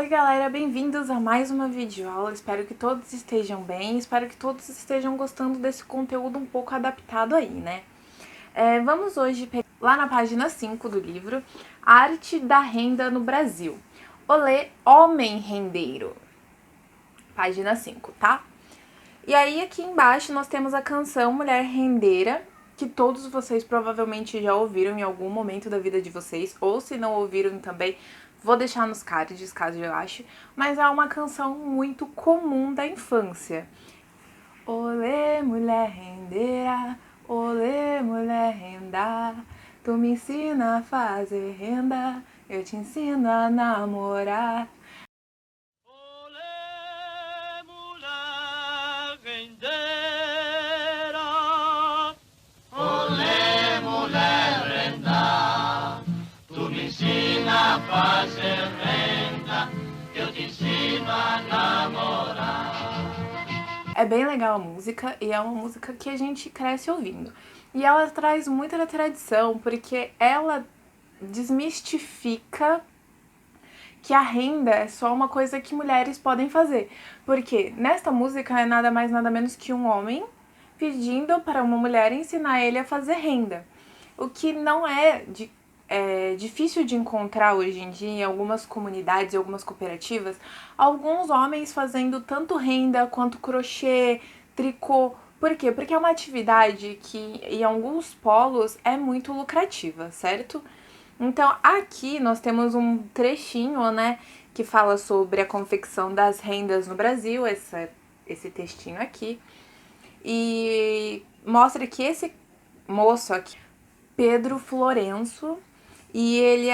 Oi galera, bem-vindos a mais uma videoaula, espero que todos estejam bem, espero que todos estejam gostando desse conteúdo um pouco adaptado aí, né? Vamos hoje pegar lá na página 5 do livro, A Arte da Renda no Brasil. Olê, homem rendeiro. Página 5, tá? E aí aqui embaixo nós temos a canção Mulher Rendeira, que todos vocês provavelmente já ouviram em algum momento da vida de vocês, ou se não ouviram também, vou deixar nos cards, caso eu ache, mas é uma canção muito comum da infância. Olê, mulher rendeira, olê, mulher renda, tu me ensina a fazer renda, eu te ensino a namorar. Olê, mulher rendeira, olê, mulher renda, tu me ensina a fazer renda, eu te ensino a namorar. É bem legal a música e é uma música que a gente cresce ouvindo. E ela traz muita da tradição, porque ela desmistifica que a renda é só uma coisa que mulheres podem fazer. Porque nesta música é nada mais nada menos que um homem pedindo para uma mulher ensinar ele a fazer renda. O que não é difícil de encontrar hoje em dia em algumas comunidades e algumas cooperativas, alguns homens fazendo tanto renda quanto crochê, tricô. Por quê? Porque é uma atividade que em alguns polos é muito lucrativa, certo? Então aqui nós temos um trechinho, né, que fala sobre a confecção das rendas no Brasil, esse textinho aqui, e mostra que esse moço aqui, Pedro Florenço, e ele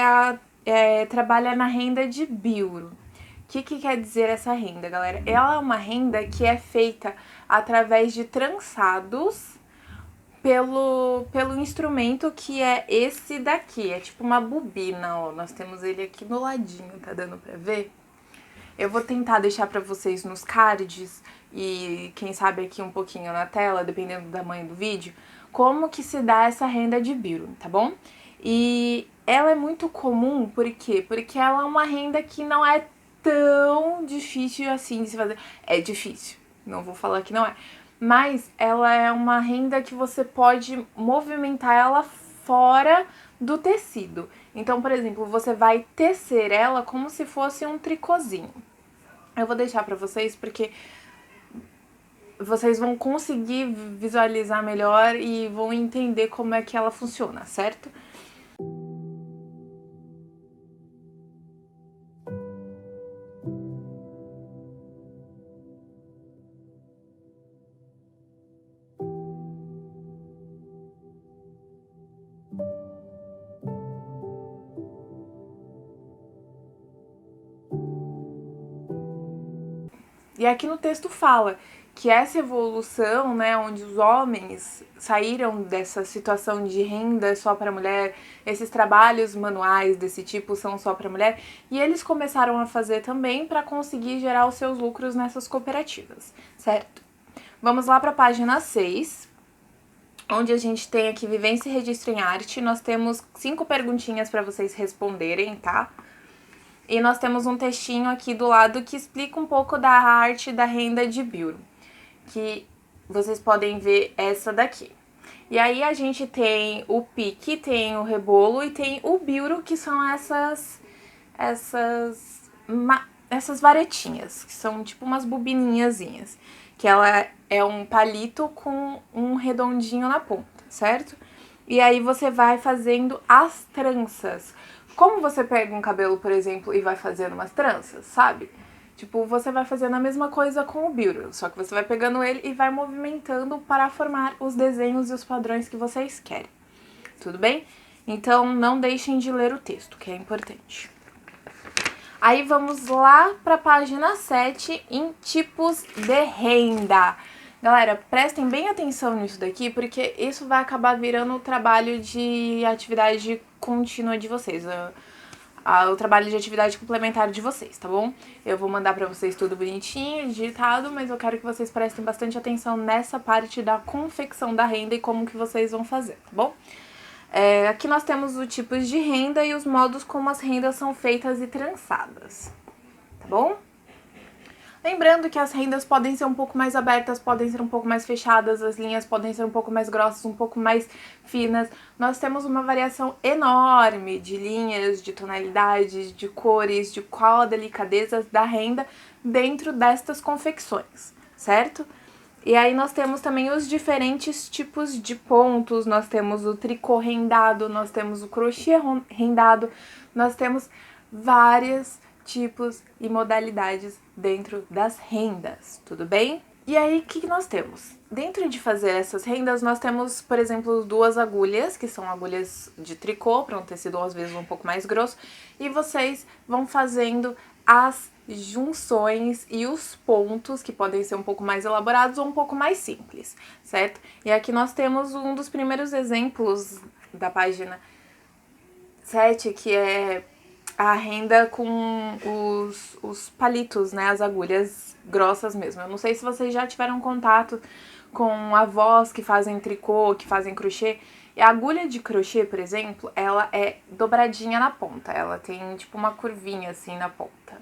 trabalha na renda de Biuro. O que quer dizer essa renda, galera? Ela é uma renda que é feita através de trançados pelo instrumento que é esse daqui. É tipo uma bobina, ó. Nós temos ele aqui no ladinho, tá dando pra ver? Eu vou tentar deixar pra vocês nos cards e quem sabe aqui um pouquinho na tela, dependendo do tamanho do vídeo, como que se dá essa renda de Biuro, tá bom? E ela é muito comum, por quê? Porque ela é uma renda que não é tão difícil assim de se fazer. É difícil, não vou falar que não é. Mas ela é uma renda que você pode movimentar ela fora do tecido. Então, por exemplo, você vai tecer ela como se fosse um tricôzinho. Eu vou deixar pra vocês porque vocês vão conseguir visualizar melhor e vão entender como é que ela funciona, certo? E aqui no texto fala que essa evolução, né, onde os homens saíram dessa situação de renda só para mulher, esses trabalhos manuais desse tipo são só para mulher, e eles começaram a fazer também para conseguir gerar os seus lucros nessas cooperativas, certo? Vamos lá para a página 6, onde a gente tem aqui Vivência e Registro em Arte. Nós temos 5 perguntinhas para vocês responderem, tá? E nós temos um textinho aqui do lado que explica um pouco da arte da renda de Biuro, que vocês podem ver essa daqui. E aí a gente tem o pique, tem o rebolo e tem o biuro, que são essas varetinhas, que são tipo umas bobininhazinhas, que ela é um palito com um redondinho na ponta, certo? E aí você vai fazendo as tranças. Como você pega um cabelo, por exemplo, e vai fazendo umas tranças, sabe? Tipo, você vai fazendo a mesma coisa com o biuro, só que você vai pegando ele e vai movimentando para formar os desenhos e os padrões que vocês querem. Tudo bem? Então, não deixem de ler o texto, que é importante. Aí vamos lá para a página 7, em tipos de renda. Galera, prestem bem atenção nisso daqui, porque isso vai acabar virando o trabalho de atividade contínua de vocês, o trabalho de atividade complementar de vocês, tá bom? Eu vou mandar pra vocês tudo bonitinho, digitado, mas eu quero que vocês prestem bastante atenção nessa parte da confecção da renda e como que vocês vão fazer, tá bom? Aqui nós temos os tipos de renda e os modos como as rendas são feitas e trançadas, tá bom? Lembrando que as rendas podem ser um pouco mais abertas, podem ser um pouco mais fechadas, as linhas podem ser um pouco mais grossas, um pouco mais finas. Nós temos uma variação enorme de linhas, de tonalidades, de cores, de qual a delicadeza da renda dentro destas confecções, certo? E aí nós temos também os diferentes tipos de pontos, nós temos o tricô rendado, nós temos o crochê rendado, nós temos vários tipos e modalidades dentro das rendas, tudo bem? E aí, o que nós temos? Dentro de fazer essas rendas, nós temos, por exemplo, 2 agulhas, que são agulhas de tricô, para um tecido às vezes um pouco mais grosso, e vocês vão fazendo as junções e os pontos, que podem ser um pouco mais elaborados ou um pouco mais simples, certo? E aqui nós temos um dos primeiros exemplos da página 7, que é a renda com os palitos, né, as agulhas grossas mesmo. Eu não sei se vocês já tiveram contato com avós que fazem tricô, que fazem crochê. E a agulha de crochê, por exemplo, ela é dobradinha na ponta. Ela tem tipo uma curvinha assim na ponta.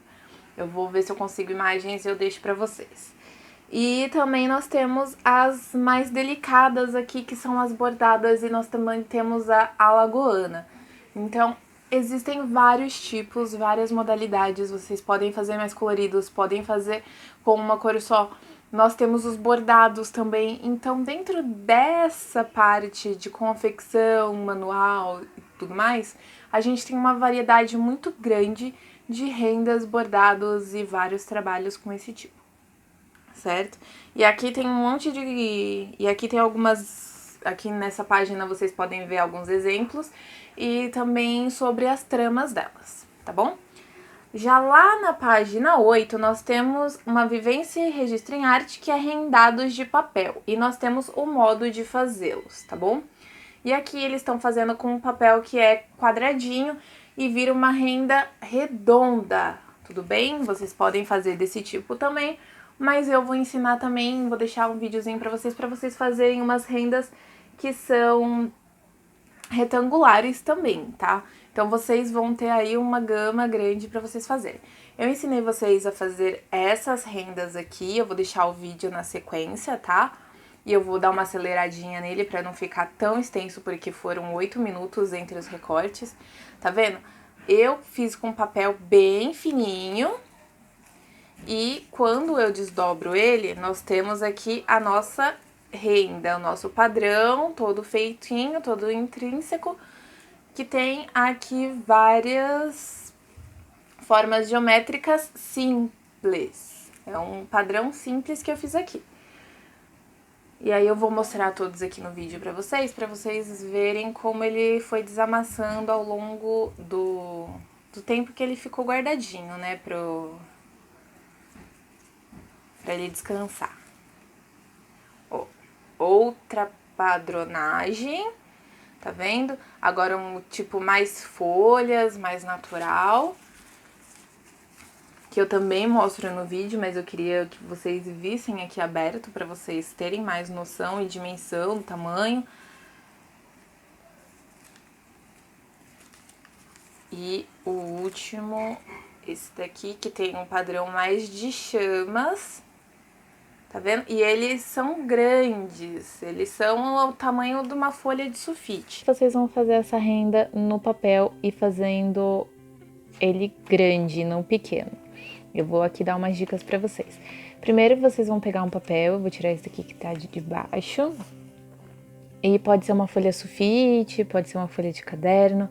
Eu vou ver se eu consigo imagens e eu deixo pra vocês. E também nós temos as mais delicadas aqui, que são as bordadas, e nós também temos a alagoana. Então, existem vários tipos, várias modalidades, vocês podem fazer mais coloridos, podem fazer com uma cor só. Nós temos os bordados também, então dentro dessa parte de confecção, manual e tudo mais, a gente tem uma variedade muito grande de rendas, bordados e vários trabalhos com esse tipo, certo? E aqui tem um monte de... E aqui tem algumas... Aqui nessa página vocês podem ver alguns exemplos e também sobre as tramas delas, tá bom? Já lá na página 8, nós temos uma vivência e registro em arte, que é rendados de papel. E nós temos o modo de fazê-los, tá bom? E aqui eles estão fazendo com um papel que é quadradinho e vira uma renda redonda, tudo bem? Vocês podem fazer desse tipo também, mas eu vou ensinar também, vou deixar um videozinho pra vocês fazerem umas rendas que são retangulares também, tá? Então, vocês vão ter aí uma gama grande pra vocês fazerem. Eu ensinei vocês a fazer essas rendas aqui, eu vou deixar o vídeo na sequência, tá? E eu vou dar uma aceleradinha nele pra não ficar tão extenso, porque foram 8 minutos entre os recortes, tá vendo? Eu fiz com papel bem fininho e quando eu desdobro ele, nós temos aqui a nossa renda, o nosso padrão, todo feitinho, todo intrínseco, que tem aqui várias formas geométricas simples. É um padrão simples que eu fiz aqui. E aí eu vou mostrar todos aqui no vídeo pra vocês verem como ele foi desamassando ao longo do tempo que ele ficou guardadinho, né, pra ele descansar. Outra padronagem, tá vendo? Agora um tipo mais folhas, mais natural, que eu também mostro no vídeo, mas eu queria que vocês vissem aqui aberto pra vocês terem mais noção e dimensão, tamanho. E o último, esse daqui, que tem um padrão mais de chamas. Tá vendo? E eles são grandes, eles são o tamanho de uma folha de sulfite. Vocês vão fazer essa renda no papel e fazendo ele grande, não pequeno. Eu vou aqui dar umas dicas pra vocês. Primeiro, vocês vão pegar um papel, eu vou tirar esse aqui que tá de baixo. E pode ser uma folha sulfite, pode ser uma folha de caderno,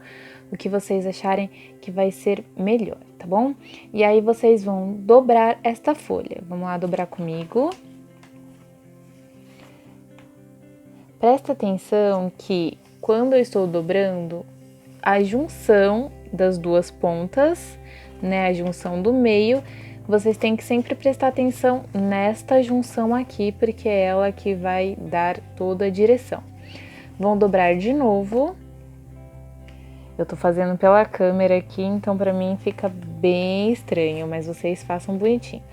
o que vocês acharem que vai ser melhor, tá bom? E aí vocês vão dobrar esta folha. Vamos lá dobrar comigo. Presta atenção que quando eu estou dobrando, a junção das duas pontas, né, a junção do meio, vocês têm que sempre prestar atenção nesta junção aqui, porque é ela que vai dar toda a direção. Vão dobrar de novo. Eu tô fazendo pela câmera aqui, então pra mim fica bem estranho, mas vocês façam bonitinho.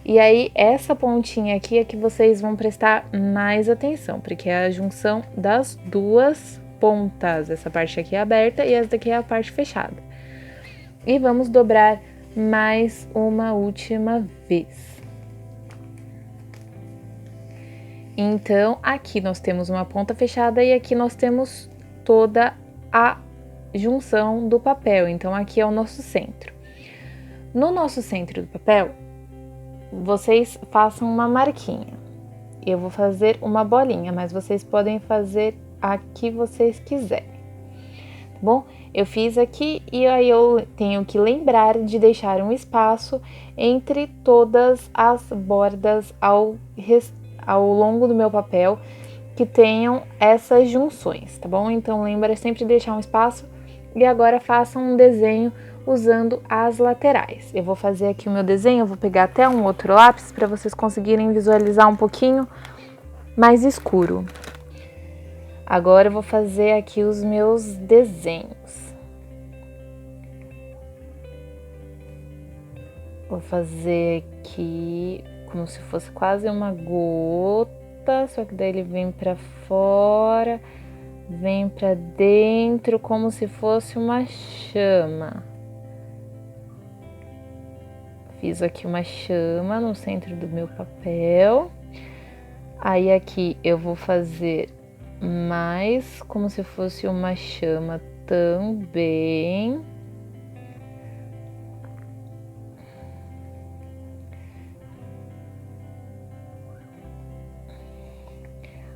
E aí, essa pontinha aqui é que vocês vão prestar mais atenção, porque é a junção das duas pontas. Essa parte aqui é aberta e essa daqui é a parte fechada. E vamos dobrar mais uma última vez. Então, aqui nós temos uma ponta fechada e aqui nós temos toda a junção do papel. Então, aqui é o nosso centro. No nosso centro do papel, vocês façam uma marquinha. Eu vou fazer uma bolinha, mas vocês podem fazer a que vocês quiserem, tá bom? Eu fiz aqui e aí eu tenho que lembrar de deixar um espaço entre todas as bordas ao longo do meu papel que tenham essas junções, tá bom? Então lembra sempre de deixar um espaço e agora façam um desenho usando as laterais. Eu vou fazer aqui o meu desenho, eu vou pegar até um outro lápis para vocês conseguirem visualizar um pouquinho mais escuro. Agora eu vou fazer aqui os meus desenhos. Vou fazer aqui como se fosse quase uma gota, só que daí ele vem para fora, vem para dentro como se fosse uma chama. Fiz aqui uma chama no centro do meu papel. Aí aqui eu vou fazer mais como se fosse uma chama também.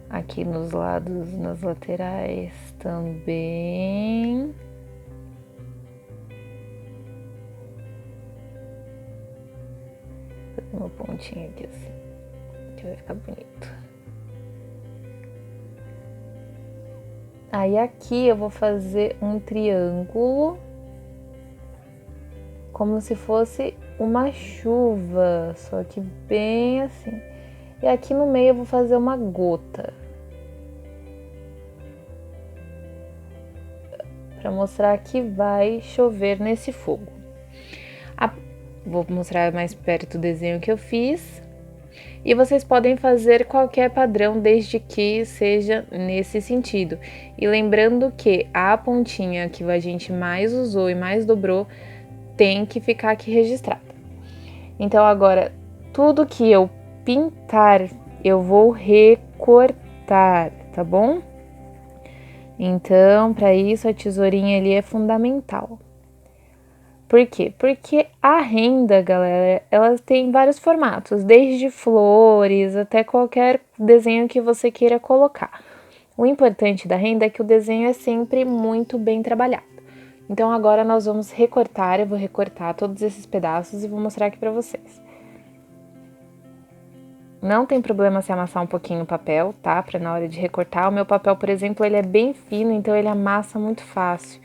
Aqui nos lados, nas laterais também. Uma pontinha aqui assim, que vai ficar bonito. Aí aqui eu vou fazer um triângulo, como se fosse uma chuva, só que bem assim. E aqui no meio eu vou fazer uma gota, para mostrar que vai chover nesse fogo. Vou mostrar mais perto o desenho que eu fiz. E vocês podem fazer qualquer padrão, desde que seja nesse sentido. E lembrando que a pontinha que a gente mais usou e mais dobrou tem que ficar aqui registrada. Então agora, tudo que eu pintar, eu vou recortar, tá bom? Então, para isso, a tesourinha ali é fundamental. Por quê? Porque a renda, galera, ela tem vários formatos, desde flores até qualquer desenho que você queira colocar. O importante da renda é que o desenho é sempre muito bem trabalhado. Então agora nós vamos recortar, eu vou recortar todos esses pedaços e vou mostrar aqui pra vocês. Não tem problema se amassar um pouquinho o papel, tá? Pra na hora de recortar. O meu papel, por exemplo, ele é bem fino, então ele amassa muito fácil.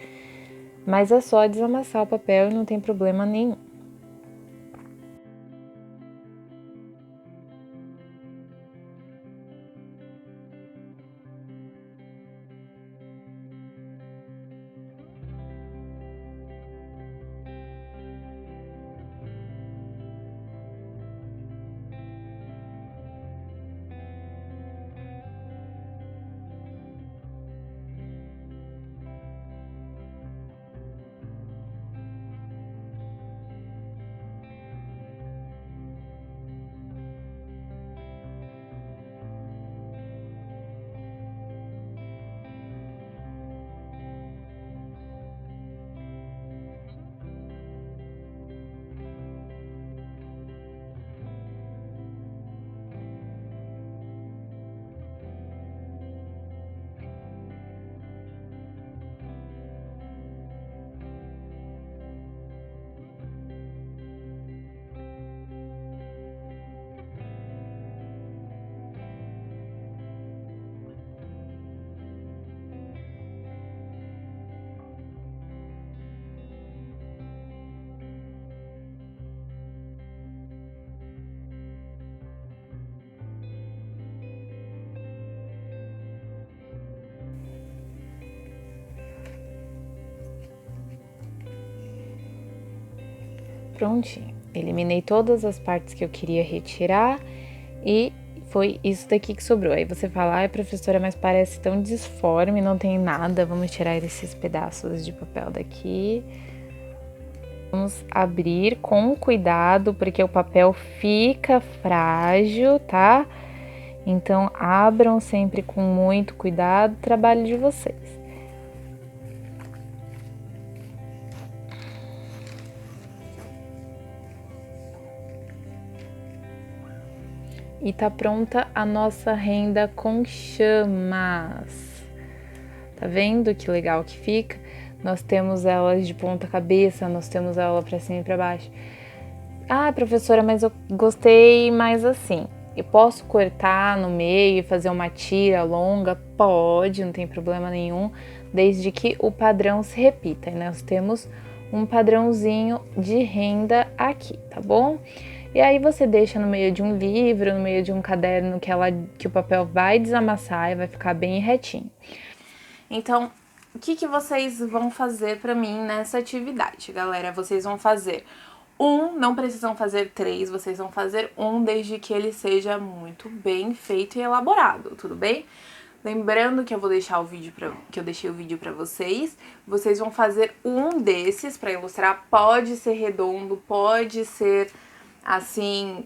Mas é só desamassar o papel e não tem problema nenhum. Prontinho, eliminei todas as partes que eu queria retirar e foi isso daqui que sobrou. Aí você fala, ai professora, mas parece tão disforme, não tem nada, vamos tirar esses pedaços de papel daqui. Vamos abrir com cuidado, porque o papel fica frágil, tá? Então, abram sempre com muito cuidado o trabalho de vocês. E tá pronta a nossa renda com chamas. Tá vendo que legal que fica? Nós temos elas de ponta cabeça, nós temos ela para cima e para baixo. Ah, professora, mas eu gostei mais assim. Eu posso cortar no meio e fazer uma tira longa? Pode, não tem problema nenhum, desde que o padrão se repita. E nós temos um padrãozinho de renda aqui, tá bom? E aí você deixa no meio de um livro, no meio de um caderno que o papel vai desamassar e vai ficar bem retinho. Então, o que vocês vão fazer pra mim nessa atividade, galera? Vocês vão fazer não precisam fazer 3, vocês vão fazer desde que ele seja muito bem feito e elaborado, tudo bem? Lembrando que eu vou deixar que eu deixei o vídeo pra vocês. Vocês vão fazer desses pra ilustrar. Pode ser redondo, pode ser assim,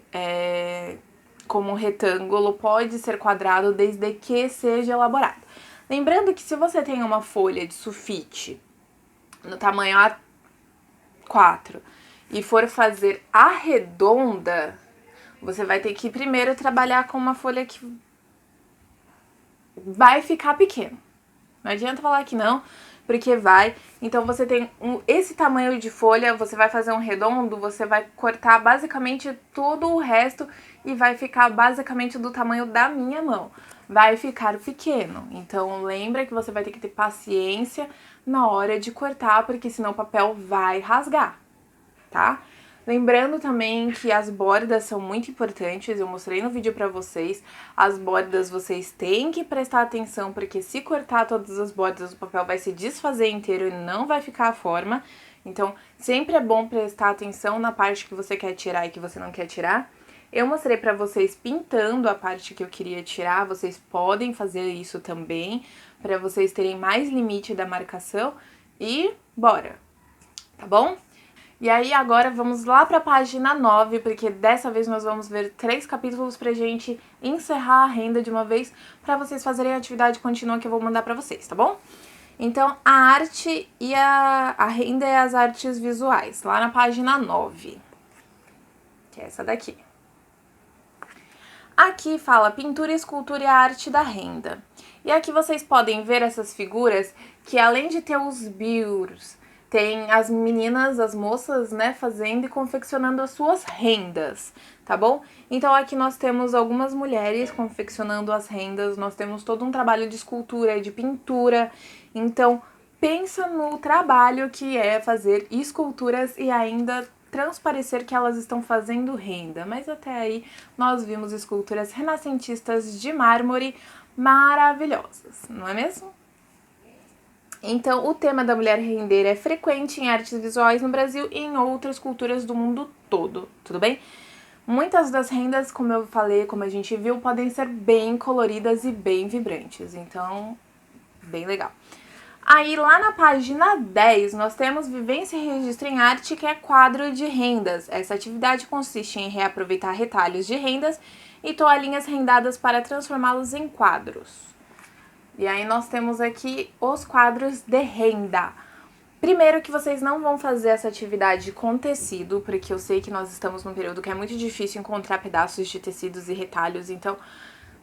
como um retângulo, pode ser quadrado, desde que seja elaborado. Lembrando que se você tem uma folha de sulfite no tamanho A4 e for fazer a redonda, você vai ter que primeiro trabalhar com uma folha que vai ficar pequeno. Não adianta falar que não, porque vai. Então você tem esse tamanho de folha, você vai fazer um redondo, você vai cortar basicamente todo o resto e vai ficar basicamente do tamanho da minha mão. Vai ficar pequeno. Então lembra que você vai ter que ter paciência na hora de cortar, porque senão o papel vai rasgar, tá? Lembrando também que as bordas são muito importantes, eu mostrei no vídeo pra vocês. As bordas vocês têm que prestar atenção, porque se cortar todas as bordas, o papel vai se desfazer inteiro e não vai ficar a forma. Então, sempre é bom prestar atenção na parte que você quer tirar e que você não quer tirar. Eu mostrei pra vocês pintando a parte que eu queria tirar, vocês podem fazer isso também, pra vocês terem mais limite da marcação. E bora, tá bom? E aí agora vamos lá pra página 9, porque dessa vez nós vamos ver 3 capítulos pra gente encerrar a renda de uma vez, pra vocês fazerem a atividade contínua que eu vou mandar pra vocês, tá bom? Então, a arte e a renda e as artes visuais, lá na página 9, que é essa daqui. Aqui fala pintura, escultura e a arte da renda. E aqui vocês podem ver essas figuras que, além de ter os biurs, tem as meninas, as moças, né, fazendo e confeccionando as suas rendas, tá bom? Então aqui nós temos algumas mulheres confeccionando as rendas, nós temos todo um trabalho de escultura e de pintura. Então pensa no trabalho que é fazer esculturas e ainda transparecer que elas estão fazendo renda. Mas até aí nós vimos esculturas renascentistas de mármore maravilhosas, não é mesmo? Então, o tema da mulher rendeira é frequente em artes visuais no Brasil e em outras culturas do mundo todo, tudo bem? Muitas das rendas, como eu falei, como a gente viu, podem ser bem coloridas e bem vibrantes, então, bem legal. Aí, lá na página 10, nós temos Vivência e Registro em Arte, que é quadro de rendas. Essa atividade consiste em reaproveitar retalhos de rendas e toalhinhas rendadas para transformá-los em quadros. E aí nós temos aqui os quadros de renda. Primeiro que vocês não vão fazer essa atividade com tecido, porque eu sei que nós estamos num período que é muito difícil encontrar pedaços de tecidos e retalhos, então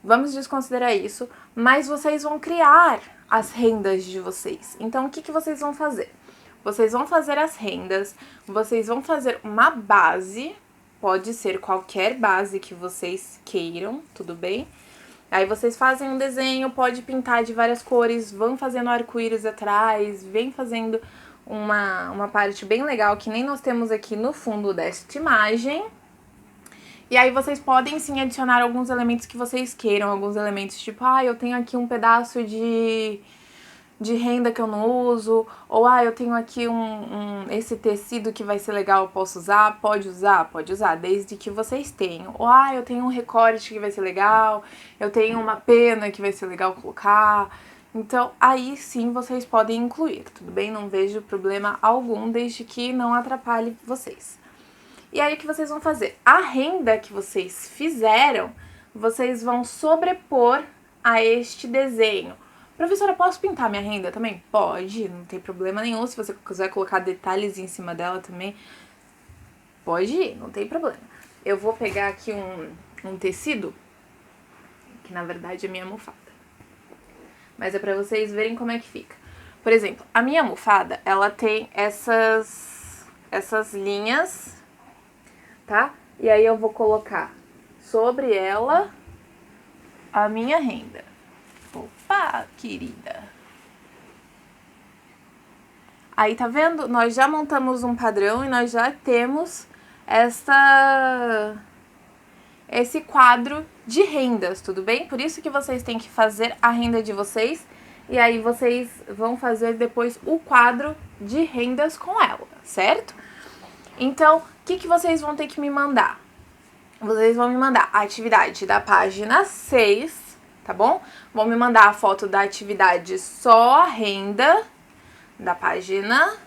vamos desconsiderar isso. Mas vocês vão criar as rendas de vocês. Então o que vocês vão fazer? Vocês vão fazer as rendas, vocês vão fazer uma base, pode ser qualquer base que vocês queiram, tudo bem? Aí vocês fazem um desenho, pode pintar de várias cores, vão fazendo arco-íris atrás, vem fazendo uma parte bem legal que nem nós temos aqui no fundo desta imagem. E aí vocês podem sim adicionar alguns elementos que vocês queiram, alguns elementos tipo, eu tenho aqui um pedaço de renda que eu não uso, ou eu tenho aqui esse tecido que vai ser legal, eu posso usar? Pode usar, desde que vocês tenham. Ou eu tenho um recorte que vai ser legal, eu tenho uma pena que vai ser legal colocar. Então, aí sim vocês podem incluir, tudo bem? Não vejo problema algum, desde que não atrapalhe vocês. E aí, o que vocês vão fazer? A renda que vocês fizeram, vocês vão sobrepor a este desenho. Professora, posso pintar minha renda também? Pode, não tem problema nenhum. Se você quiser colocar detalhes em cima dela também, pode ir, não tem problema. Eu vou pegar aqui um tecido, que na verdade é minha almofada. Mas é pra vocês verem como é que fica. Por exemplo, a minha almofada, ela tem essas linhas, tá? E aí eu vou colocar sobre ela a minha renda. Opa, querida! Aí, tá vendo? Nós já montamos um padrão e nós já temos esse quadro de rendas, tudo bem? Por isso que vocês têm que fazer a renda de vocês e aí vocês vão fazer depois o quadro de rendas com ela, certo? Então, o que vocês vão ter que me mandar? Vocês vão me mandar a atividade da página 6, tá bom? Vão me mandar a foto da atividade só a renda da página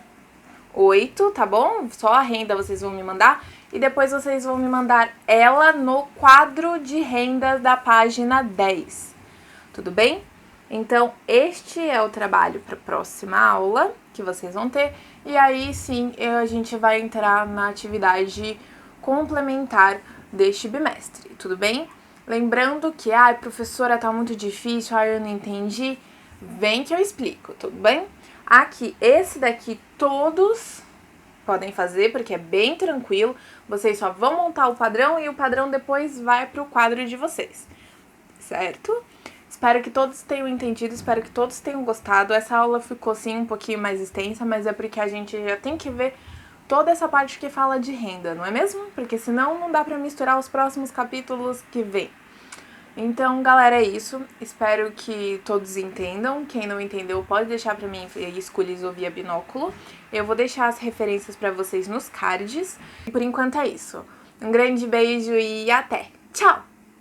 8, tá bom? Só a renda vocês vão me mandar. E depois vocês vão me mandar ela no quadro de rendas da página 10. Tudo bem? Então, este é o trabalho para a próxima aula que vocês vão ter. E aí, sim, a gente vai entrar na atividade complementar deste bimestre. Tudo bem? Lembrando que, professora, tá muito difícil, eu não entendi. Vem que eu explico, tudo bem? Aqui, esse daqui todos podem fazer, porque é bem tranquilo. Vocês só vão montar o padrão e o padrão depois vai para o quadro de vocês, certo? Espero que todos tenham entendido, espero que todos tenham gostado. Essa aula ficou, sim, um pouquinho mais extensa, mas é porque a gente já tem que ver toda essa parte que fala de renda, não é mesmo? Porque senão não dá para misturar os próximos capítulos que vem. Então, galera, é isso. Espero que todos entendam. Quem não entendeu, pode deixar pra mim escolher via binóculo. Eu vou deixar as referências pra vocês nos cards. Por enquanto é isso. Um grande beijo e até! Tchau!